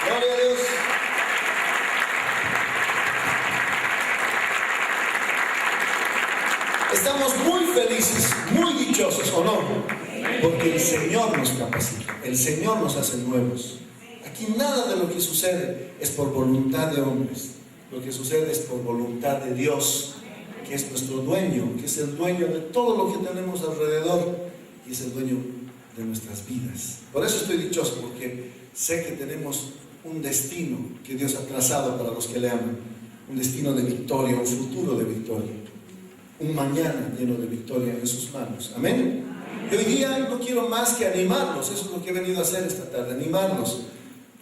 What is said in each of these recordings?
Gloria a Dios. Estamos muy felices, muy dichosos, ¿o no? Porque el Señor nos capacita, el Señor nos hace nuevos. Aquí nada de lo que sucede es por voluntad de hombres. Lo que sucede es por voluntad de Dios, que es nuestro dueño, que es el dueño de todo lo que tenemos alrededor y es el dueño de nuestras vidas. Por eso estoy dichoso, porque sé que tenemos un destino que Dios ha trazado para los que le aman, un destino de victoria, un futuro de victoria, un mañana lleno de victoria en sus manos. Amén. Y hoy día no quiero más que animarlos, eso es lo que he venido a hacer esta tarde, animarlos,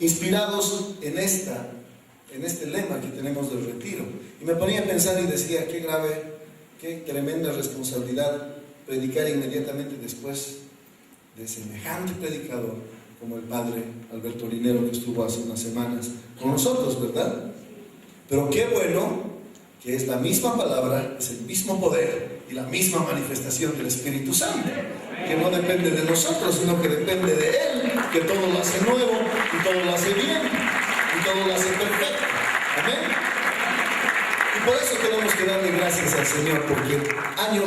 inspirados en este lema que tenemos del retiro. Y me ponía a pensar y decía, qué grave, qué tremenda responsabilidad predicar inmediatamente después de semejante predicador como el padre Alberto Linero, que estuvo hace unas semanas con nosotros, ¿verdad? Pero qué bueno que es la misma palabra, es el mismo poder y la misma manifestación del Espíritu Santo, que no depende de nosotros, sino que depende de Él, que todo lo hace nuevo y todo lo hace bien y todo lo hace perfecto. Amén. Y por eso tenemos que darle gracias al Señor, porque año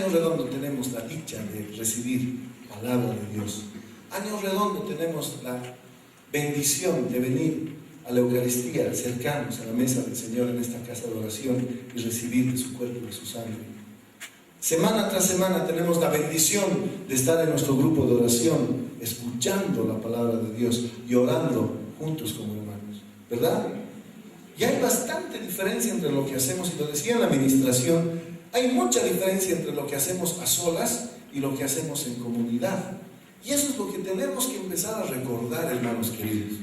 redondo tenemos la dicha de recibir palabra de Dios. Año redondo tenemos la bendición de venir a la Eucaristía, acercarnos a la mesa del Señor en esta casa de oración y recibir de su cuerpo y de su sangre. Semana tras semana tenemos la bendición de estar en nuestro grupo de oración, escuchando la palabra de Dios y orando juntos como hermanos, ¿verdad? Y hay bastante diferencia entre lo que hacemos, y lo decía en la administración, hay mucha diferencia entre lo que hacemos a solas y lo que hacemos en comunidad. Y eso es lo que tenemos que empezar a recordar, hermanos queridos.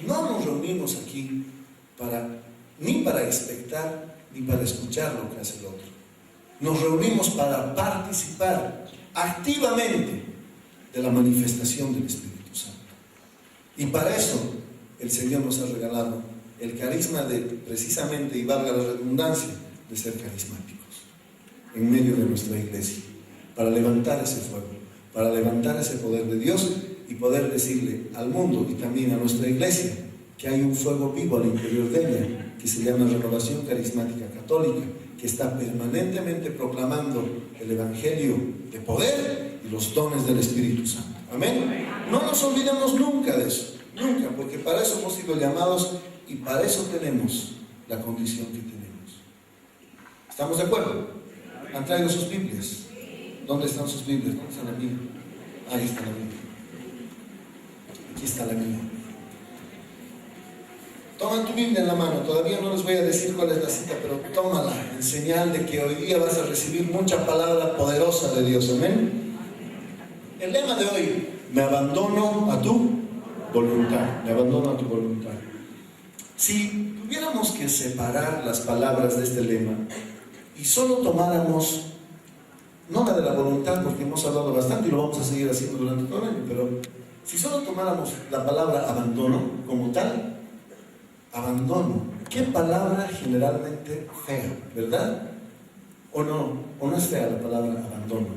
No nos reunimos aquí ni para expectar ni para escuchar lo que hace el otro. Nos reunimos para participar activamente de la manifestación del Espíritu Santo. Y para eso el Señor nos ha regalado el carisma de, precisamente, y valga la redundancia, de ser carismáticos en medio de nuestra iglesia, para levantar ese fuego, para levantar ese poder de Dios y poder decirle al mundo y también a nuestra iglesia que hay un fuego vivo al interior de ella, que se llama Renovación Carismática Católica, que está permanentemente proclamando el Evangelio de poder y los dones del Espíritu Santo. Amén. No nos olvidemos nunca de eso, nunca, porque para eso hemos sido llamados y para eso tenemos la condición que tenemos. ¿Estamos de acuerdo? ¿Han traído sus Biblias? ¿Dónde están sus Biblias? ¿Dónde está la mía? Ahí está la mía. Aquí está la mía. Toma tu Biblia en la mano. Todavía no les voy a decir cuál es la cita, pero tómala en señal de que hoy día vas a recibir mucha palabra poderosa de Dios. Amén. El lema de hoy: me abandono a tu voluntad. Me abandono a tu voluntad. Si tuviéramos que separar las palabras de este lema y solo tomáramos, no la de la voluntad, porque hemos hablado bastante y lo vamos a seguir haciendo durante todo el año, pero si solo tomáramos la palabra abandono como tal, abandono, qué palabra generalmente fea, ¿verdad? ¿O no es fea la palabra abandono?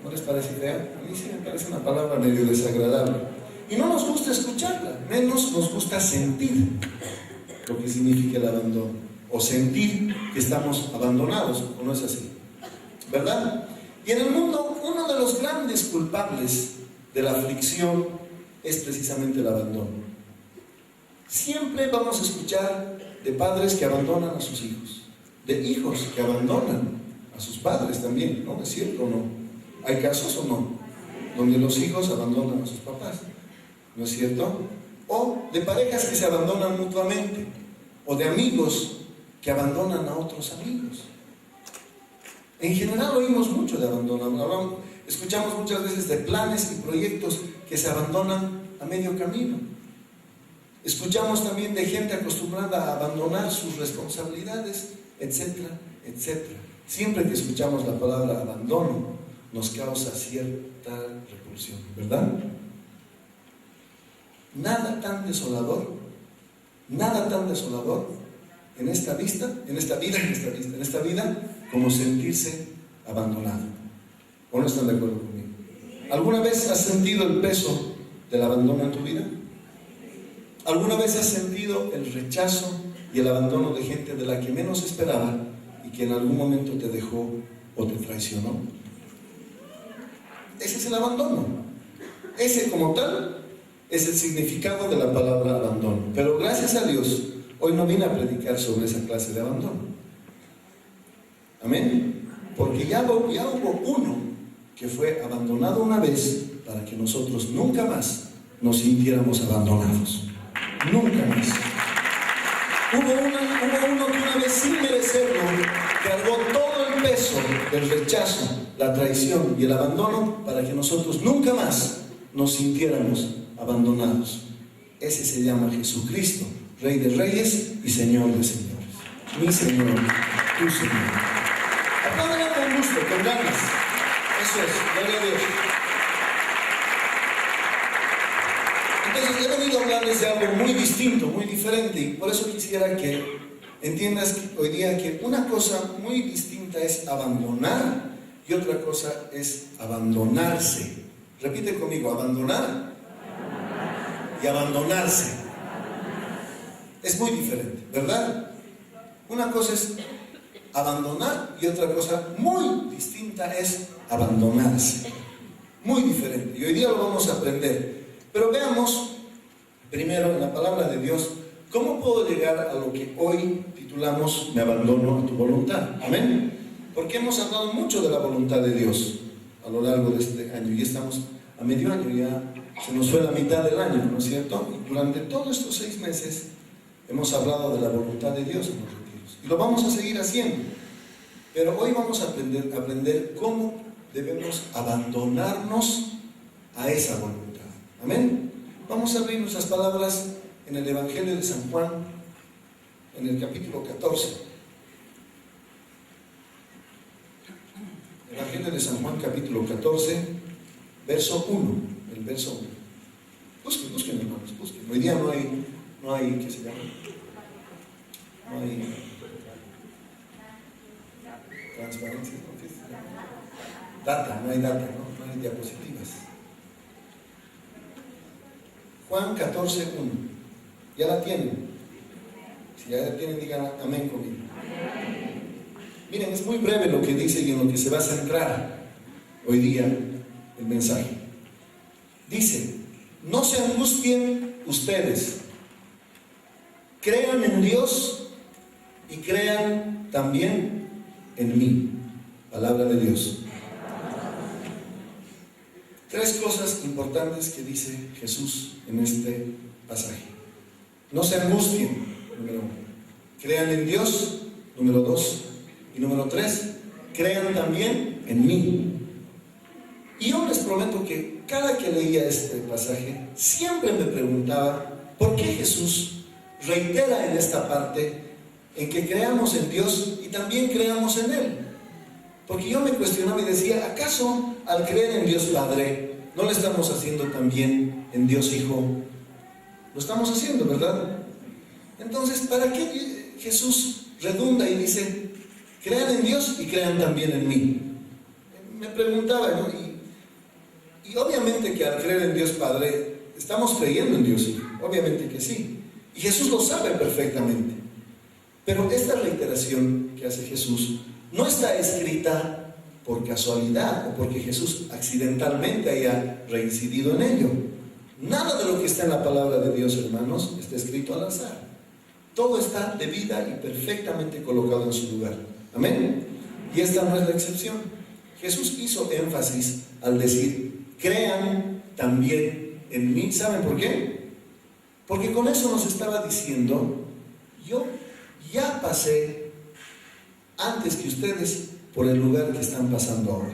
¿No les parece fea? A mí sí me parece una palabra medio desagradable. Y no nos gusta escucharla, menos nos gusta sentir lo que significa el abandono, o sentir que estamos abandonados, ¿o no es así? ¿Verdad? Y en el mundo, uno de los grandes culpables de la aflicción es precisamente el abandono. Siempre vamos a escuchar de padres que abandonan a sus hijos, de hijos que abandonan a sus padres también, ¿no? ¿Es cierto o no? ¿Hay casos o no? Donde los hijos abandonan a sus papás, ¿no es cierto? O de parejas que se abandonan mutuamente, o de amigos que abandonan a otros amigos. En general oímos mucho de abandono, escuchamos muchas veces de planes y proyectos que se abandonan a medio camino. Escuchamos también de gente acostumbrada a abandonar sus responsabilidades, etcétera, etcétera. Siempre que escuchamos la palabra abandono, nos causa cierta repulsión, ¿verdad? Nada tan desolador en esta vida, como sentirse abandonado. ¿O no están de acuerdo conmigo? ¿Alguna vez has sentido el peso del abandono en tu vida? ¿Alguna vez has sentido el rechazo y el abandono de gente de la que menos esperaba y que en algún momento te dejó o te traicionó? Ese es el abandono. Ese como tal es el significado de la palabra abandono. Pero gracias a Dios, hoy no vine a predicar sobre esa clase de abandono. Amén. Porque ya hubo uno que fue abandonado una vez para que nosotros nunca más nos sintiéramos abandonados. Nunca más. Hubo uno que una vez sin merecerlo cargó todo el peso del rechazo, la traición y el abandono para que nosotros nunca más nos sintiéramos abandonados. Ese se llama Jesucristo, Rey de Reyes y Señor de Señores. Mi Señor, tu Señor. Apláudale con gusto, con ganas. Eso es, gloria a Dios. Entonces he venido a hablarles de algo muy distinto, muy diferente, y por eso quisiera que entiendas hoy día que una cosa muy distinta es abandonar y otra cosa es abandonarse. Repite conmigo, abandonar y abandonarse. Es muy diferente, ¿verdad? Una cosa es abandonar y otra cosa muy distinta es abandonarse. Muy diferente. Y hoy día lo vamos a aprender. Pero veamos primero en la palabra de Dios cómo puedo llegar a lo que hoy titulamos Me abandono a tu voluntad. Amén. Porque hemos hablado mucho de la voluntad de Dios a lo largo de este año y estamos a medio año, ya se nos fue la mitad del año, ¿no es cierto? Y durante todos estos 6 meses hemos hablado de la voluntad de Dios en los retiros y lo vamos a seguir haciendo. Pero hoy vamos a aprender cómo debemos abandonarnos a esa voluntad. Amén. Vamos a abrir nuestras palabras en el Evangelio de San Juan, en el capítulo 14. Evangelio de San Juan, capítulo 14, verso 1. El verso 1. Busquen, hermanos, busquen. Hoy día no hay, ¿qué se llama? No hay transparencia, ¿no? ¿Qué se llama? Data, no hay diapositivas. Juan 14, 1. ¿Ya la tienen? Si ya la tienen, digan amén conmigo. Miren, es muy breve lo que dice y en lo que se va a centrar hoy día el mensaje. Dice, no se angustien ustedes, crean en Dios y crean también en mí. Palabra de Dios. 3 cosas importantes que dice Jesús en este pasaje. No se angustien, número 1. Crean en Dios, número 2. Y número 3, crean también en mí. Y yo les prometo que cada que leía este pasaje, siempre me preguntaba, ¿por qué Jesús reitera en esta parte en que creamos en Dios y también creamos en Él? Porque yo me cuestionaba y decía, ¿acaso al creer en Dios Padre, no lo estamos haciendo también en Dios Hijo? Lo estamos haciendo, ¿verdad? Entonces, ¿para qué Jesús redunda y dice, crean en Dios y crean también en mí? Me preguntaba, ¿no? Y obviamente que al creer en Dios Padre, estamos creyendo en Dios Hijo, obviamente que sí. Y Jesús lo sabe perfectamente. Pero esta reiteración que hace Jesús no está escrita por casualidad o porque Jesús accidentalmente haya reincidido en ello. Nada de lo que está en la palabra de Dios, hermanos, está escrito al azar. Todo está debida y perfectamente colocado en su lugar. Amén. Y esta no es la excepción. Jesús hizo énfasis al decir, crean también en mí. ¿Saben por qué? Porque con eso nos estaba diciendo, yo ya pasé antes que ustedes por el lugar que están pasando ahora.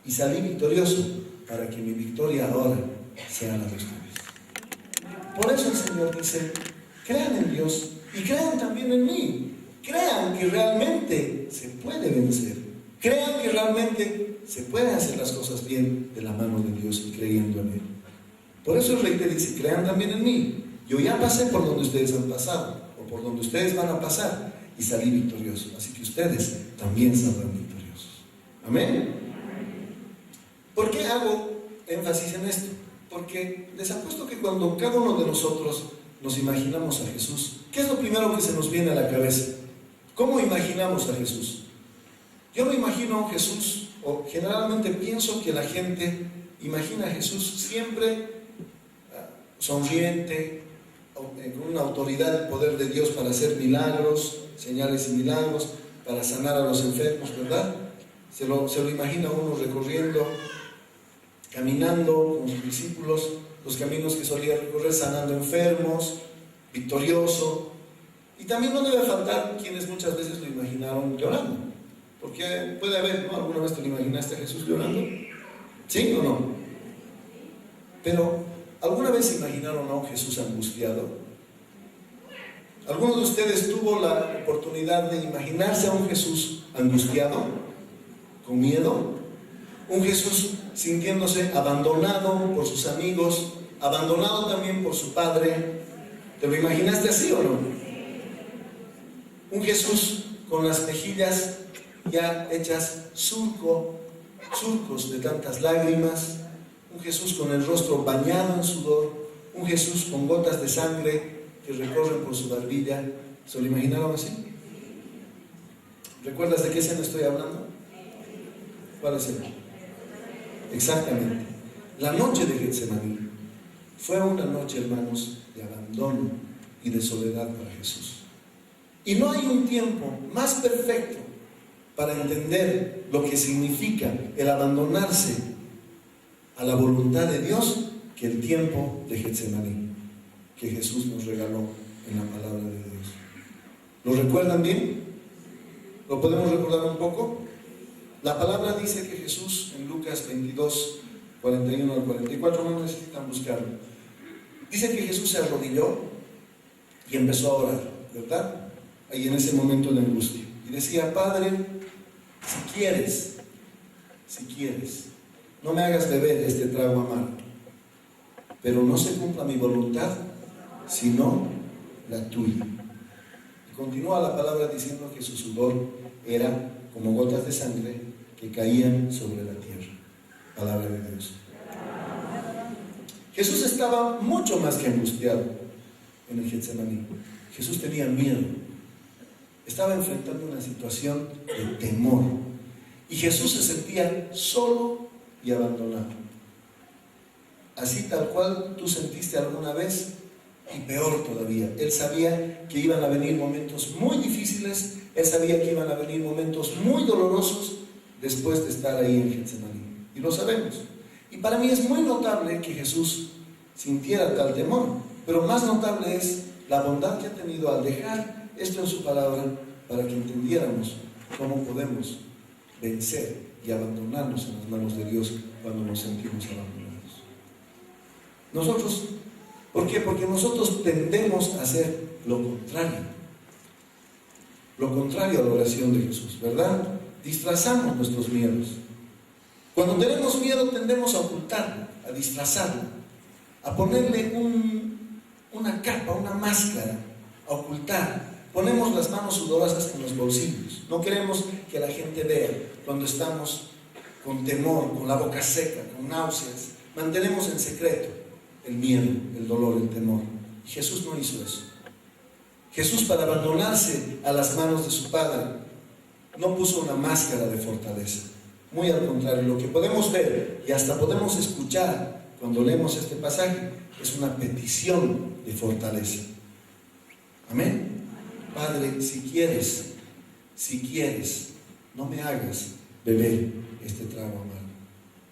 Y salí victorioso para que mi victoria ahora sea la de ustedes. Por eso el Señor dice, crean en Dios y crean también en mí. Crean que realmente se puede vencer. Crean que realmente se pueden hacer las cosas bien de la mano de Dios y creyendo en Él. Por eso el Rey te dice, crean también en mí. Yo ya pasé por donde ustedes han pasado, o por donde ustedes van a pasar, y salí victorioso. Así que ustedes también saldrán victoriosos. Amén. ¿Por qué hago énfasis en esto? Porque les apuesto que cuando cada uno de nosotros nos imaginamos a Jesús, ¿qué es lo primero que se nos viene a la cabeza? ¿Cómo imaginamos a Jesús? Yo me imagino a Jesús, o generalmente pienso que la gente imagina a Jesús siempre sonriente, con una autoridad, el poder de Dios para hacer milagros, señales y milagros, para sanar a los enfermos, ¿verdad? Se lo imagina uno recorriendo, caminando con sus discípulos, los caminos que solía recorrer, sanando enfermos, victorioso. Y también no debe faltar quienes muchas veces lo imaginaron llorando, porque puede haber, ¿no? ¿Alguna vez te lo imaginaste a Jesús llorando? ¿Sí o no? Pero, ¿alguna vez se imaginaron a un Jesús angustiado? ¿Alguno de ustedes tuvo la oportunidad de imaginarse a un Jesús angustiado, con miedo? Un Jesús sintiéndose abandonado por sus amigos, abandonado también por su Padre. ¿Te lo imaginaste así o no? Un Jesús con las mejillas ya hechas surcos de tantas lágrimas. Un Jesús con el rostro bañado en sudor. Un Jesús con gotas de sangre que recorren por su barbilla. ¿Se lo imaginaron así? ¿Recuerdas de qué escena estoy hablando? ¿Cuál escena? Exactamente. La noche de Getsemaní fue una noche, hermanos, de abandono y de soledad para Jesús. Y no hay un tiempo más perfecto para entender lo que significa el abandonarse a la voluntad de Dios que el tiempo de Getsemaní, que Jesús nos regaló en la palabra de Dios. ¿Lo recuerdan bien? ¿Lo podemos recordar un poco? La palabra dice que Jesús, en Lucas 22, 41 al 44, no necesitan buscarlo. Dice que Jesús se arrodilló y empezó a orar, ¿verdad? Ahí en ese momento de angustia. Y decía: Padre, si quieres, no me hagas beber este trago amargo, pero no se cumpla mi voluntad, sino la tuya. Y continúa la palabra diciendo que su sudor era como gotas de sangre que caían sobre la tierra. Palabra de Dios. Jesús estaba mucho más que angustiado en el Getsemaní. Jesús tenía miedo. Estaba enfrentando una situación de temor. Y Jesús se sentía solo y abandonado. Así tal cual tú sentiste alguna vez, y peor todavía. Él sabía que iban a venir momentos muy difíciles. Él sabía que iban a venir momentos muy dolorosos después de estar ahí en Getsemaní. Y lo sabemos. Y para mí es muy notable que Jesús sintiera tal temor. Pero más notable es la bondad que ha tenido al dejar esto en su palabra para que entendiéramos cómo podemos vencer y abandonarnos en las manos de Dios cuando nos sentimos abandonados. Nosotros, ¿por qué? Porque nosotros tendemos a hacer lo contrario a la oración de Jesús, ¿verdad? Disfrazamos nuestros miedos. Cuando tenemos miedo tendemos a ocultarlo, a disfrazarlo, a ponerle una capa, una máscara, a ocultar. Ponemos las manos sudorosas en los bolsillos. No queremos que la gente vea cuando estamos con temor, con la boca seca, con náuseas. Mantenemos en secreto el miedo, el dolor, el temor. Y Jesús no hizo eso. Jesús, para abandonarse a las manos de su Padre, no puso una máscara de fortaleza. Muy al contrario, lo que podemos ver y hasta podemos escuchar cuando leemos este pasaje es una petición de fortaleza. Amén. Padre, si quieres, no me hagas beber este trago amargo.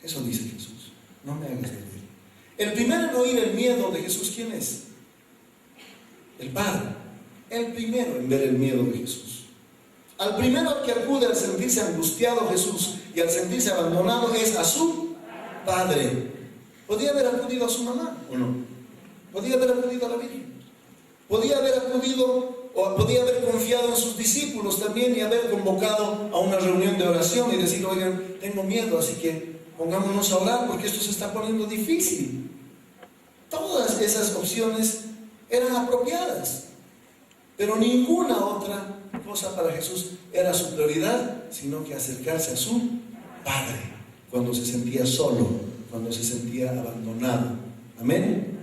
Eso dice Jesús, no me hagas beber. El primero en oír el miedo de Jesús, ¿quién es? El Padre. El primero en ver el miedo de Jesús. Al primero que acude al sentirse angustiado Jesús y al sentirse abandonado es a su Padre. ¿Podía haber acudido a su mamá o no? ¿Podía haber acudido a la Virgen? ¿Podía haber acudido o podía haber confiado en sus discípulos también y haber convocado a una reunión de oración y decir: oigan, tengo miedo, así que pongámonos a orar porque esto se está poniendo difícil? Todas esas opciones eran apropiadas, pero ninguna otra cosa para Jesús era su prioridad, sino que acercarse a su Padre cuando se sentía solo, cuando se sentía abandonado. Amén.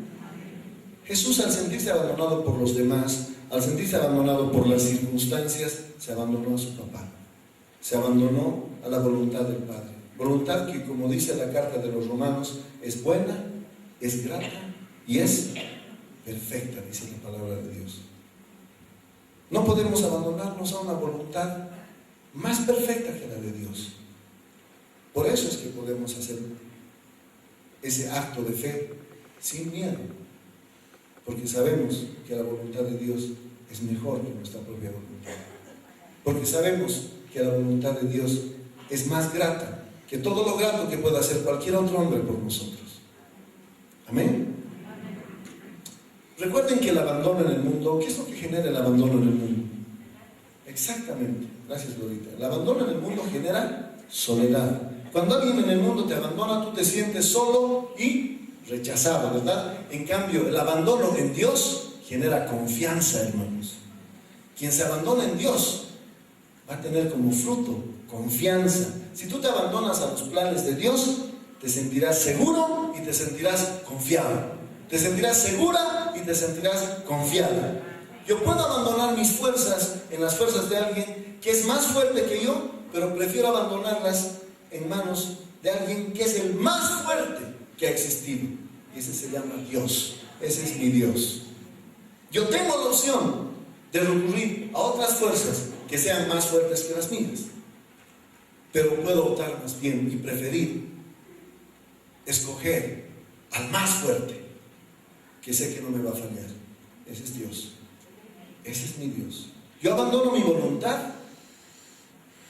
Jesús, al sentirse abandonado por los demás, al sentirse abandonado por las circunstancias, se abandonó a su papá. Se abandonó a la voluntad del Padre. Voluntad que, como dice la carta de los Romanos, es buena, es grata y es perfecta, dice la palabra de Dios. No podemos abandonarnos a una voluntad más perfecta que la de Dios. Por eso es que podemos hacer ese acto de fe sin miedo, porque sabemos que la voluntad de Dios es mejor que nuestra propia voluntad, porque sabemos que la voluntad de Dios es más grata que todo lo grato que pueda hacer cualquier otro hombre por nosotros. Amén. Recuerden que el abandono en el mundo, ¿qué es lo que genera el abandono en el mundo? Exactamente, gracias Lorita. El abandono en el mundo genera soledad. Cuando alguien en el mundo te abandona, tú te sientes solo y rechazado, ¿verdad? En cambio, el abandono en Dios genera confianza, hermanos. Quien se abandona en Dios va a tener como fruto confianza. Si tú te abandonas a los planes de Dios, te sentirás seguro y te sentirás confiado. Te sentirás segura y te sentirás confiada. Yo puedo abandonar mis fuerzas en las fuerzas de alguien que es más fuerte que yo, pero prefiero abandonarlas en manos de alguien que es el más fuerte que ha existido. Y ese se llama Dios. Ese es mi Dios. Yo tengo la opción de recurrir a otras fuerzas que sean más fuertes que las mías, pero puedo optar más bien y preferir escoger al más fuerte, que sé que no me va a fallar. Ese es Dios. Ese es mi Dios. Yo abandono mi voluntad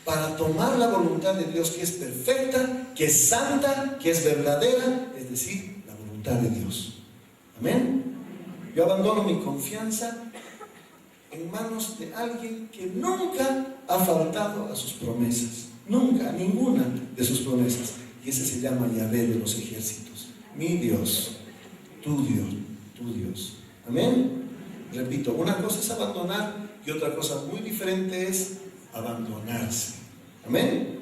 para tomar la voluntad de Dios, que es perfecta, que es santa, que es verdadera, es decir, la voluntad de Dios. Amén. Yo abandono mi confianza en manos de alguien que nunca ha faltado a sus promesas. Nunca, ninguna de sus promesas. Y ese se llama Yahvé de los ejércitos. Mi Dios, tu Dios, tu Dios. Amén. Repito, una cosa es abandonar y otra cosa muy diferente es abandonarse. Amén.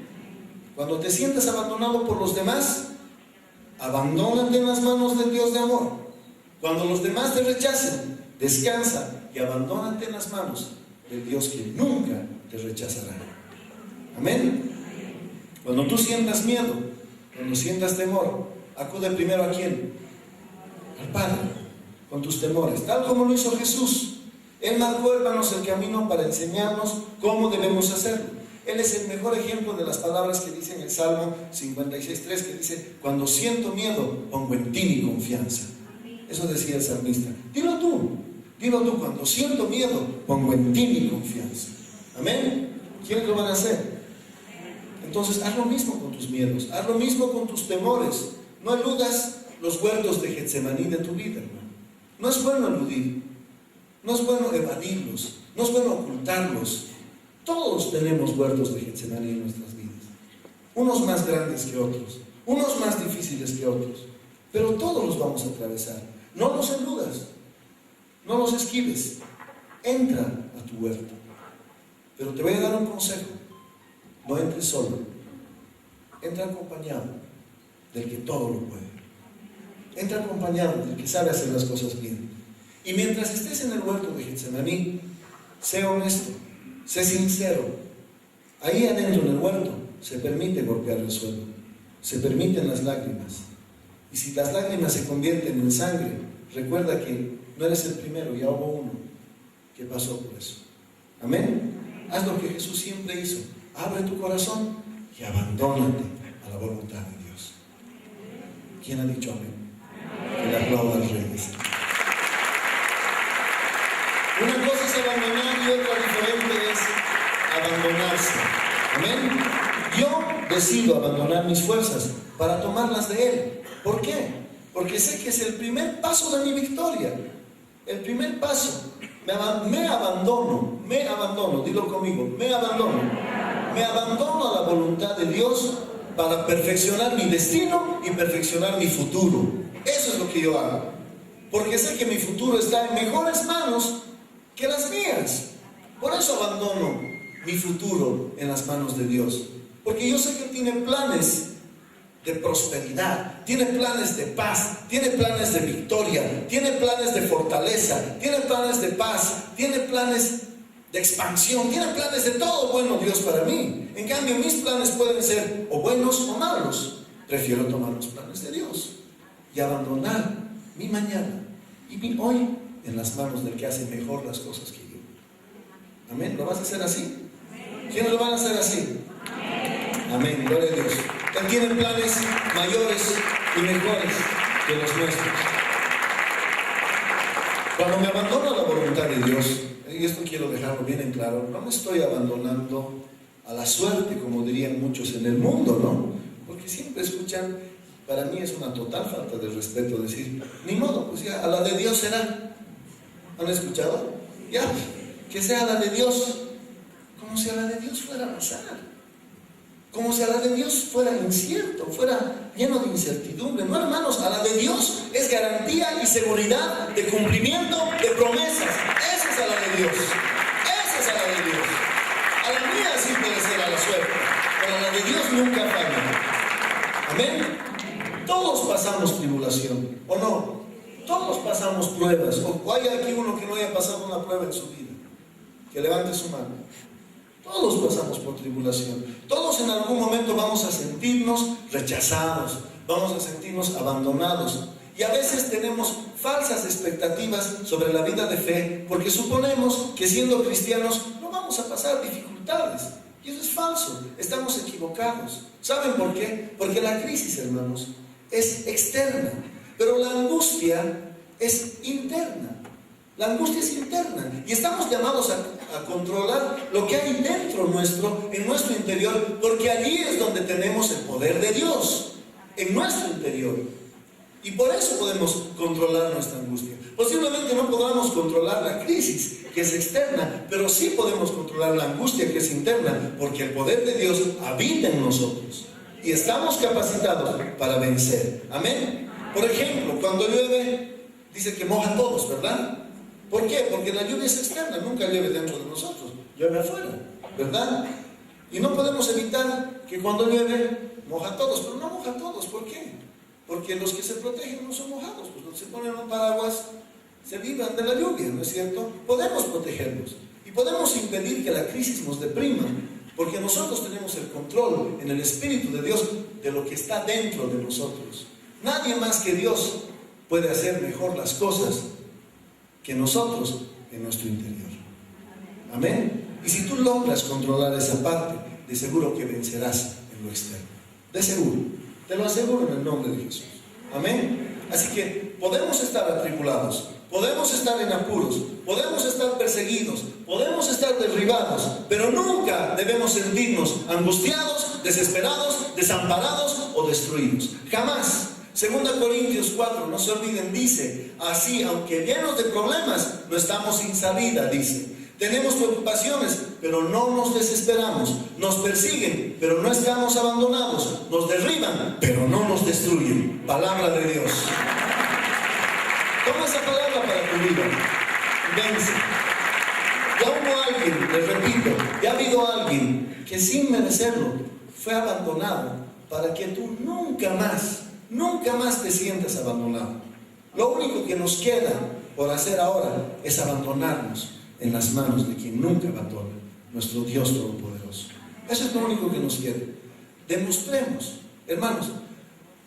Cuando te sientas abandonado por los demás, abandónate en las manos del Dios de amor. Cuando los demás te rechacen, descansa y abandónate en las manos del Dios que nunca te rechazará. Amén. Cuando tú sientas miedo, cuando sientas temor, acude primero ¿a quién? Al Padre, con tus temores, tal como lo hizo Jesús. Él marcó, hermanos, el camino para enseñarnos cómo debemos hacerlo. Él es el mejor ejemplo de las palabras que dice en el Salmo 56:3, que dice: cuando siento miedo, pongo en ti mi confianza. Eso decía el salmista. Dilo tú, cuando siento miedo, pongo en ti mi confianza. Amén. ¿Quiénes lo van a hacer? Entonces, haz lo mismo con tus miedos, haz lo mismo con tus temores. No eludas los huertos de Getsemaní de tu vida, hermano. No es bueno eludir, no es bueno evadirlos, no es bueno ocultarlos. Todos tenemos huertos de Getsemaní en nuestras vidas, unos más grandes que otros, unos más difíciles que otros, pero todos los vamos a atravesar. No los eludas, no los esquives, entra a tu huerto. Pero te voy a dar un consejo: no entres solo, entra acompañado del que todo lo puede. Entra acompañado del que sabe hacer las cosas bien. Y mientras estés en el huerto de Getsemaní, sé honesto, sé sincero. Ahí adentro en el huerto se permite golpear el suelo, se permiten las lágrimas. Y si las lágrimas se convierten en sangre, recuerda que no eres el primero, ya hubo uno que pasó por eso. Amén. Haz lo que Jesús siempre hizo: abre tu corazón y abandónate a la voluntad de Dios. ¿Quién ha dicho amén? Que le aplauda al Rey. Una cosa es abandonar y otra diferente es abandonarse. Amén. Yo decido abandonar mis fuerzas para tomarlas de Él. ¿Por qué? Porque sé que es el primer paso de mi victoria. El primer paso. Me abandono, dilo conmigo, me abandono a la voluntad de Dios para perfeccionar mi destino y perfeccionar mi futuro. Eso es lo que yo hago, porque sé que mi futuro está en mejores manos que las mías. Por eso abandono mi futuro en las manos de Dios, porque yo sé que Él tiene planes de prosperidad, tiene planes de paz, tiene planes de victoria, tiene planes de fortaleza, tiene planes de paz, tiene planes de expansión, tiene planes de todo bueno Dios para mí. En cambio, mis planes pueden ser o buenos o malos. Prefiero tomar los planes de Dios y abandonar mi mañana y mi hoy en las manos del que hace mejor las cosas que yo. Amén. ¿Lo vas a hacer así? ¿Quiénes lo van a hacer así? Amén. Gloria a Dios. Él tiene planes mayores y mejores que los nuestros. Cuando me abandono a la voluntad de Dios, y esto quiero dejarlo bien en claro, no me estoy abandonando a la suerte, como dirían muchos en el mundo, ¿no? Porque siempre escuchan, para mí es una total falta de respeto decir, ni modo, pues ya, a la de Dios será. ¿Han escuchado? Ya, que sea la de Dios, como si a la de Dios fuera a pasar. Como si a la de Dios fuera incierto, fuera lleno de incertidumbre. No, hermanos, a la de Dios es garantía y seguridad de cumplimiento de promesas. Esa es a la de Dios. Esa es a la de Dios. A la mía sí puede ser a la suerte, pero a la de Dios nunca falla. Amén. Todos pasamos tribulación, ¿o no? Todos pasamos pruebas. O hay aquí uno que no haya pasado una prueba en su vida. Que levante su mano. Todos pasamos por tribulación. Todos en algún momento vamos a sentirnos rechazados, vamos a sentirnos abandonados. Y a veces tenemos falsas expectativas sobre la vida de fe, porque suponemos que siendo cristianos no vamos a pasar dificultades. Y eso es falso, estamos equivocados. ¿Saben por qué? Porque la crisis, hermanos, es externa, pero la angustia es interna. La angustia es interna y estamos llamados a controlar lo que hay dentro nuestro, en nuestro interior, porque allí es donde tenemos el poder de Dios, en nuestro interior. Y por eso podemos controlar nuestra angustia. Posiblemente no podamos controlar la crisis, que es externa, pero sí podemos controlar la angustia, que es interna, porque el poder de Dios habita en nosotros y estamos capacitados para vencer. Amén. Por ejemplo, cuando llueve, dice que moja a todos, ¿verdad? ¿Por qué? Porque la lluvia es externa, nunca llueve dentro de nosotros, llueve afuera, ¿verdad? Y no podemos evitar que cuando llueve moja a todos, pero no moja a todos. ¿Por qué? Porque los que se protegen no son mojados, pues los que se ponen un paraguas se libran de la lluvia, ¿no es cierto? Podemos protegernos y podemos impedir que la crisis nos deprima, porque nosotros tenemos el control en el Espíritu de Dios de lo que está dentro de nosotros. Nadie más que Dios puede hacer mejor las cosas que nosotros en nuestro interior. Amén. Y si tú logras controlar esa parte, de seguro que vencerás en lo externo. De seguro. Te lo aseguro en el nombre de Jesús. Amén. Así que podemos estar atribulados, podemos estar en apuros, podemos estar perseguidos, podemos estar derribados, pero nunca debemos sentirnos angustiados, desesperados, desamparados o destruidos. Jamás. 2 Corintios 4, no se olviden, dice, así, aunque llenos de problemas, no estamos sin salida, dice. Tenemos preocupaciones, pero no nos desesperamos. Nos persiguen, pero no estamos abandonados. Nos derriban, pero no nos destruyen. Palabra de Dios. Toma esa palabra para tu vida. Vence. Ya hubo alguien, les repito, ya ha habido alguien que sin merecerlo fue abandonado para que tú nunca más te sientas abandonado. Lo único que nos queda por hacer ahora es abandonarnos en las manos de quien nunca abandona, nuestro Dios Todopoderoso. Eso es lo único que nos queda. Demostremos, hermanos,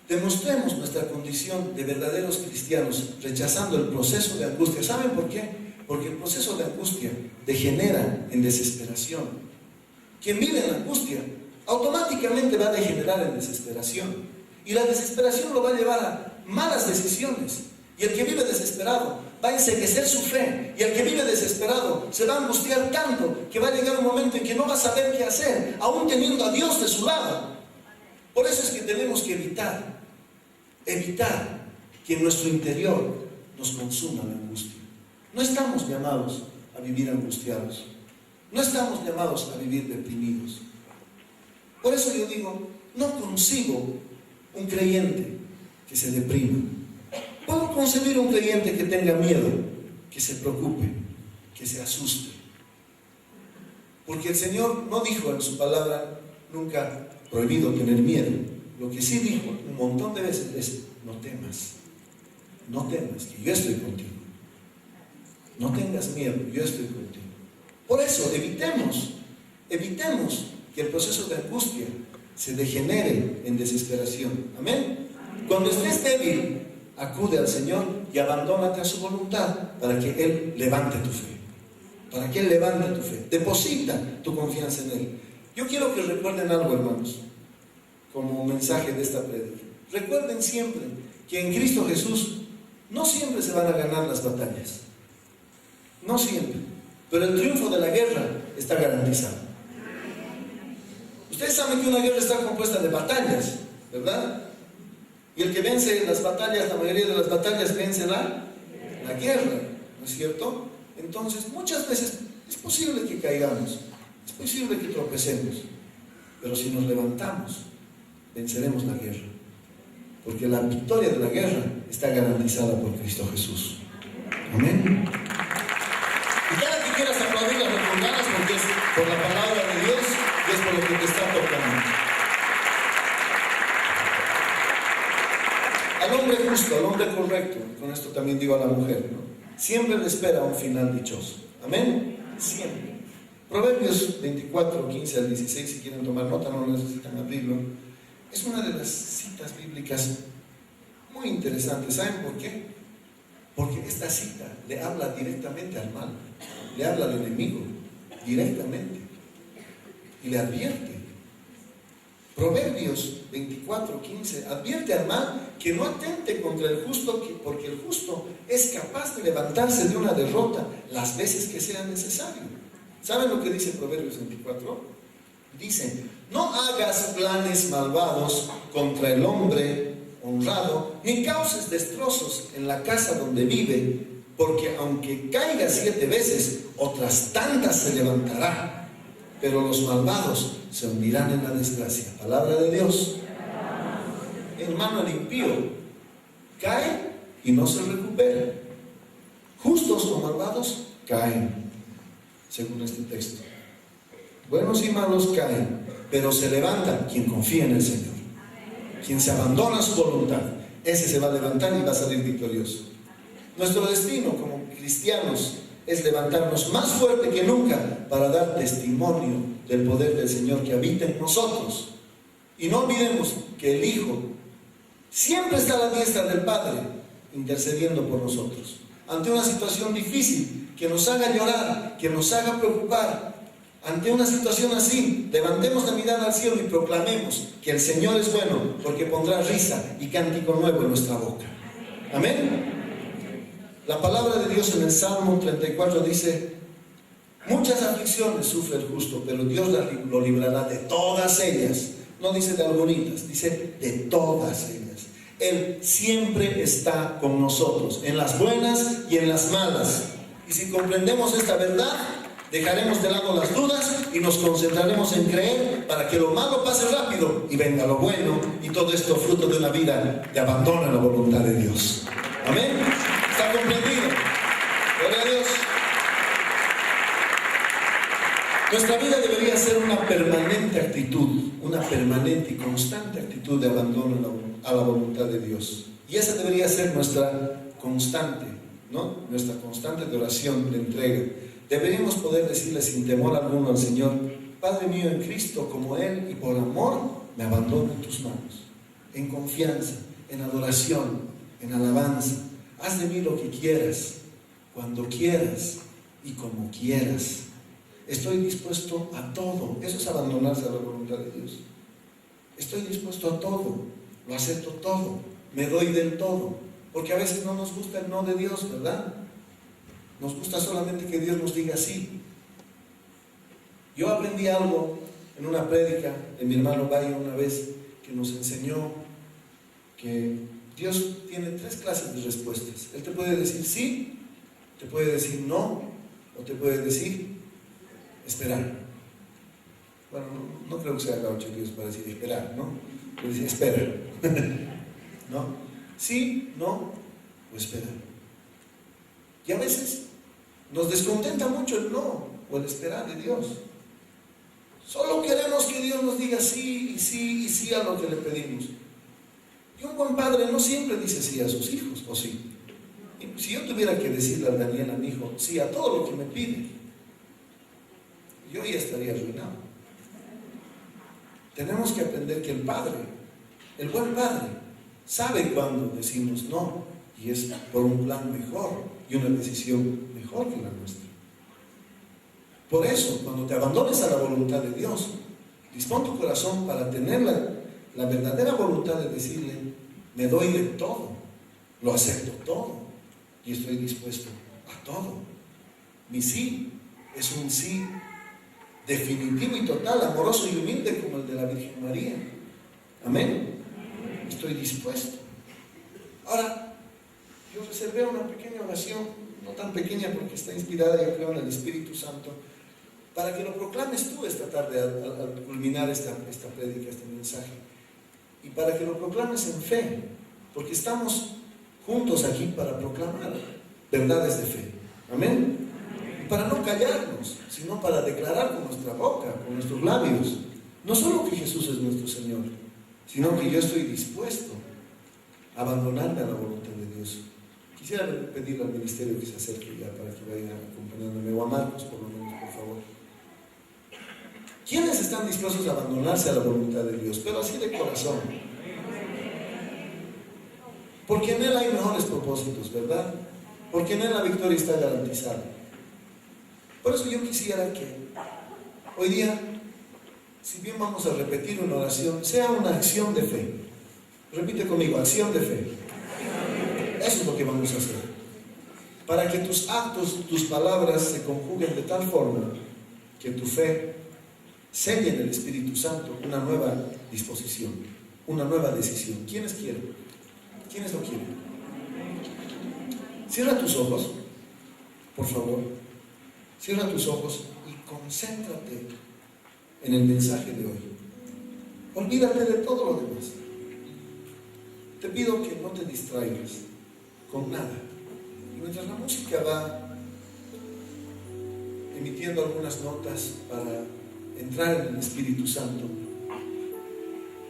demostremos nuestra condición de verdaderos cristianos, rechazando el proceso de angustia. ¿Saben por qué? Porque el proceso de angustia degenera en desesperación. Quien vive en angustia automáticamente va a degenerar en desesperación. Y la desesperación lo va a llevar a malas decisiones. Y el que vive desesperado va a enceguecer su fe. Y el que vive desesperado se va a angustiar tanto que va a llegar un momento en que no va a saber qué hacer, aún teniendo a Dios de su lado. Por eso es que tenemos que evitar que en nuestro interior nos consuma la angustia. No estamos llamados a vivir angustiados. No estamos llamados a vivir deprimidos. Por eso yo digo, no concibo un creyente que se deprima. Puedo concebir un creyente que tenga miedo, que se preocupe, que se asuste. Porque el Señor no dijo en su palabra nunca prohibido tener miedo. lo que sí dijo un montón de veces es: no temas, que yo estoy contigo. No tengas miedo, yo estoy contigo. Por eso, evitemos que el proceso de angustia se degenere en desesperación. Amén. Cuando estés débil, acude al Señor y abandónate a su voluntad para que Él levante tu fe. Deposita tu confianza en Él. Yo quiero que recuerden algo, hermanos, como mensaje de esta prédica. Recuerden siempre que en Cristo Jesús no siempre se van a ganar las batallas. No siempre. Pero el triunfo de la guerra está garantizado. Ustedes saben que una guerra está compuesta de batallas, ¿verdad? Y el que vence las batallas, la mayoría de las batallas vence la guerra, ¿no es cierto? Entonces, muchas veces es posible que caigamos, es posible que tropecemos, pero si nos levantamos, venceremos la guerra, porque la victoria de la guerra está garantizada por Cristo Jesús. Amén. Y cada que quieras aplaudir las recordadas, porque es por la palabra de Dios y es por lo que te está tocando. Al hombre justo, al hombre correcto, con esto también digo a la mujer, ¿no?, siempre le espera un final dichoso. Amén. Siempre. Proverbios 24, 15 al 16, si quieren tomar nota, no necesitan abrirlo. Es una de las citas bíblicas muy interesantes. ¿Saben por qué? Porque esta cita le habla directamente al mal, le habla al enemigo directamente y le advierte. Proverbios 24, 15 advierte al mal que no atente contra el justo, porque el justo es capaz de levantarse de una derrota las veces que sea necesario. ¿Saben lo que dice Proverbios 24? Dice: no hagas planes malvados contra el hombre honrado, ni causes destrozos en la casa donde vive, porque aunque caiga 7 veces, otras tantas se levantará, pero los malvados se hundirán en la desgracia. Palabra de Dios. Hermano, el impío cae y no se recupera. Justos o malvados caen, según este texto. Buenos y malos caen, pero se levanta quien confía en el Señor, quien se abandona a su voluntad. Ese se va a levantar y va a salir victorioso. Nuestro destino como cristianos es levantarnos más fuerte que nunca para dar testimonio del poder del Señor que habita en nosotros. Y no olvidemos que el Hijo siempre está a la diestra del Padre, intercediendo por nosotros. Ante una situación difícil, que nos haga llorar, que nos haga preocupar, ante una situación así, levantemos la mirada al cielo y proclamemos que el Señor es bueno, porque pondrá risa y cántico nuevo en nuestra boca. Amén. La palabra de Dios en el Salmo 34 dice: muchas aflicciones sufre el justo, pero Dios lo librará de todas ellas. No dice de algunitas, dice de todas ellas. Él siempre está con nosotros, en las buenas y en las malas. Y si comprendemos esta verdad, dejaremos de lado las dudas y nos concentraremos en creer para que lo malo pase rápido y venga lo bueno, y todo esto fruto de una vida de abandono a la voluntad de Dios. Amén. ¿Está comprendido? Gloria a Dios. Nuestra vida debería ser una permanente actitud, una permanente y constante actitud de abandono a la voluntad de Dios. Y esa debería ser nuestra constante, ¿no? Nuestra constante de oración, de entrega. Deberíamos poder decirle sin temor alguno al Señor: Padre mío en Cristo, como Él, y por amor me abandono en tus manos. En confianza, en adoración, en alabanza. Haz de mí lo que quieras, cuando quieras y como quieras. Estoy dispuesto a todo. Eso es abandonarse a la voluntad de Dios. Estoy dispuesto a todo, lo acepto todo, me doy del todo. Porque a veces no nos gusta el no de Dios, ¿verdad? Nos gusta solamente que Dios nos diga sí. Yo aprendí algo en una prédica de mi hermano Valle una vez, que nos enseñó que Dios tiene 3 clases de respuestas. Él te puede decir sí, te puede decir no, o te puede decir esperar. Bueno, no creo que sea gaucho Dios para decir esperar, ¿no? Puede decir espera. ¿No? Sí, no, o espera. Y a veces nos descontenta mucho el no o el esperar de Dios. Solo queremos que Dios nos diga sí y sí y sí a lo que le pedimos. Y un buen padre no siempre dice sí a sus hijos, ¿o sí? Y si yo tuviera que decirle a Daniel, a mi hijo, sí a todo lo que me pide, yo ya estaría arruinado. Tenemos que aprender que el padre, el buen padre, sabe cuándo decimos no, y es por un plan mejor y una decisión mejor que la nuestra. Por eso, cuando te abandones a la voluntad de Dios, dispón tu corazón para tener la verdadera voluntad de decirle, me doy de todo, lo acepto todo y estoy dispuesto a todo. Mi sí es un sí definitivo y total, amoroso y humilde como el de la Virgen María. Amén. Estoy dispuesto. Ahora, yo reservé una pequeña oración, no tan pequeña porque está inspirada, yo creo, en el Espíritu Santo, para que lo proclames tú esta tarde al culminar esta prédica, este mensaje. Y para que lo proclames en fe, porque estamos juntos aquí para proclamar verdades de fe. Amén. Y para no callarnos, sino para declarar con nuestra boca, con nuestros labios, no solo que Jesús es nuestro Señor, sino que yo estoy dispuesto a abandonarme a la voluntad de Dios. Quisiera pedirle al ministerio que se acerque ya para que vaya acompañándome, o a Marcos por lo menos, por favor. ¿Quiénes están dispuestos a abandonarse a la voluntad de Dios? Pero así de corazón. Porque en Él hay mejores propósitos, ¿verdad? Porque en Él la victoria está garantizada. Por eso yo quisiera que hoy día, si bien vamos a repetir una oración, sea una acción de fe. Repite conmigo, acción de fe. Eso es lo que vamos a hacer. Para que tus actos, tus palabras se conjuguen de tal forma que tu fe selle en el Espíritu Santo una nueva disposición, una nueva decisión. ¿Quiénes quieren? ¿Quiénes lo quieren? Cierra tus ojos, por favor. Cierra tus ojos y concéntrate en el mensaje de hoy. Olvídate de todo lo demás. Te pido que no te distraigas con nada. Y mientras la música va emitiendo algunas notas para entrar en el Espíritu Santo,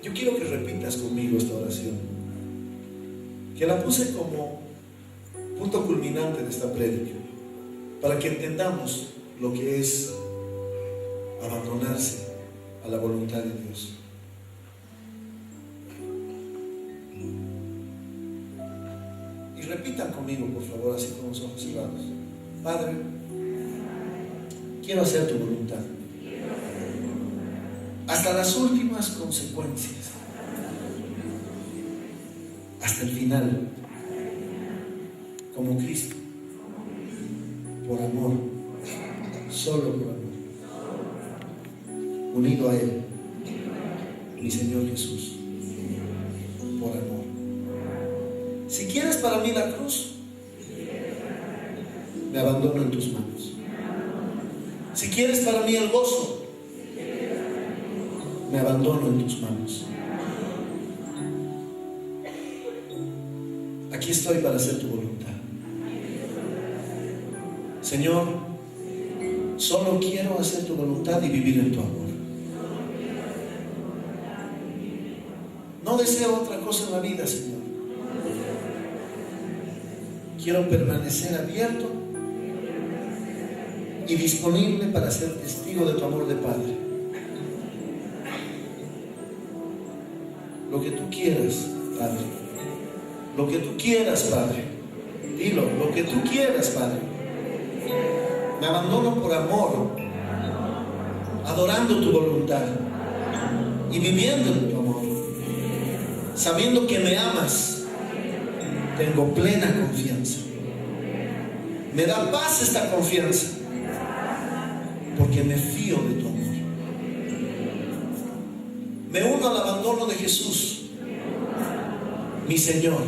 yo quiero que repitas conmigo esta oración, que la puse como punto culminante de esta prédica, para que entendamos lo que es abandonarse a la voluntad de Dios. Y repitan conmigo, por favor, así con los ojos cerrados. Padre, quiero hacer tu voluntad hasta las últimas consecuencias, hasta el final, como Cristo, por amor, solo por amor, unido a Él, mi Señor Jesús, por amor. Si quieres para mí la cruz, me abandono en tus manos. Si quieres para mí el gozo, me abandono en tus manos. Aquí estoy para hacer tu voluntad. Señor, solo quiero hacer tu voluntad y vivir en tu amor. No deseo otra cosa en la vida, Señor. Quiero permanecer abierto y disponible para ser testigo de tu amor de Padre. Lo que tú quieras, Padre. Lo que tú quieras, Padre. Dilo, lo que tú quieras, Padre. Me abandono por amor, adorando tu voluntad y viviendo en tu amor, sabiendo que me amas. Tengo plena confianza. Me da paz esta confianza, porque me fío de tu amor. Me uno al abandono de Jesús, mi Señor.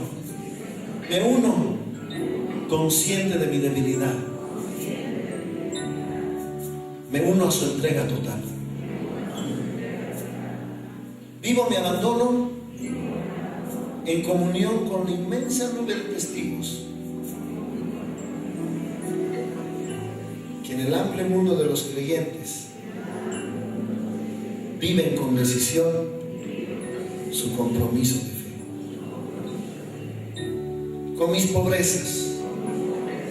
Me uno consciente de mi debilidad. Me uno a su entrega total. Vivo mi abandono en comunión con la inmensa nube de testigos que en el amplio mundo de los creyentes viven con decisión su compromiso de fe. Con mis pobrezas,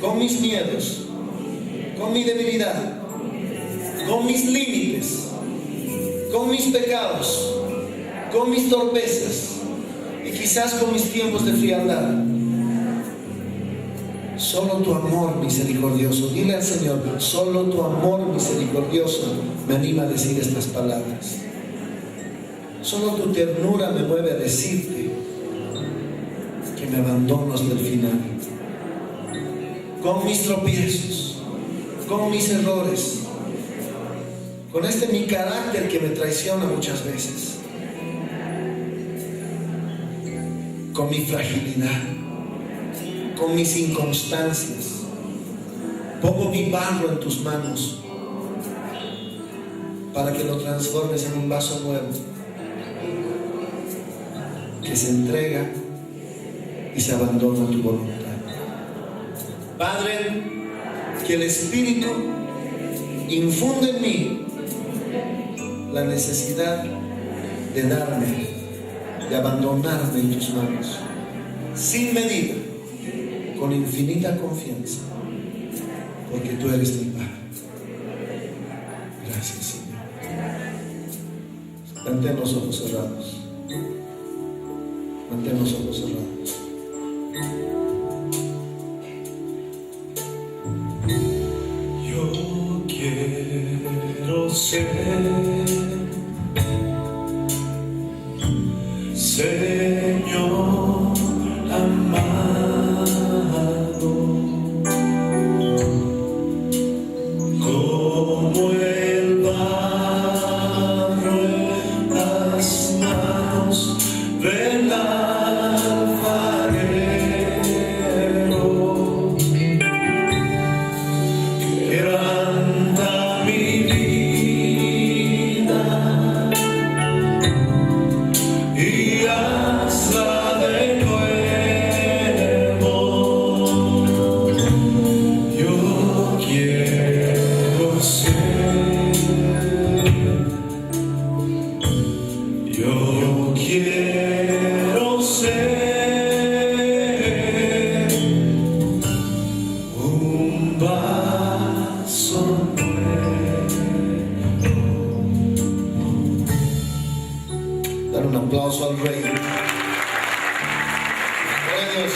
con mis miedos, con mi debilidad, con mis límites, con mis pecados, con mis torpezas y quizás con mis tiempos de frialdad. Solo tu amor misericordioso, dile al Señor, solo tu amor misericordioso me anima a decir estas palabras. Solo tu ternura me mueve a decirte que me abandono hasta el final. Con mis tropiezos, con mis errores, con este mi carácter que me traiciona muchas veces, con mi fragilidad, con mis inconstancias, pongo mi barro en tus manos para que lo transformes en un vaso nuevo que se entrega y se abandona a tu voluntad. Padre, que el Espíritu infunde en mí la necesidad de darme, de abandonarme en tus manos, sin medida, con infinita confianza, porque tú eres mi Padre. Gracias, Señor. Mantén los ojos cerrados. Mantén los ojos cerrados. Yo quiero ser, Señor amado, como el barro en las manos del alfarero. Quebranta mi vida y hazla de nuevo. Yo quiero ser, yo quiero ser un vaso nuevo. Dar un aplauso al Rey. Gloria a Dios.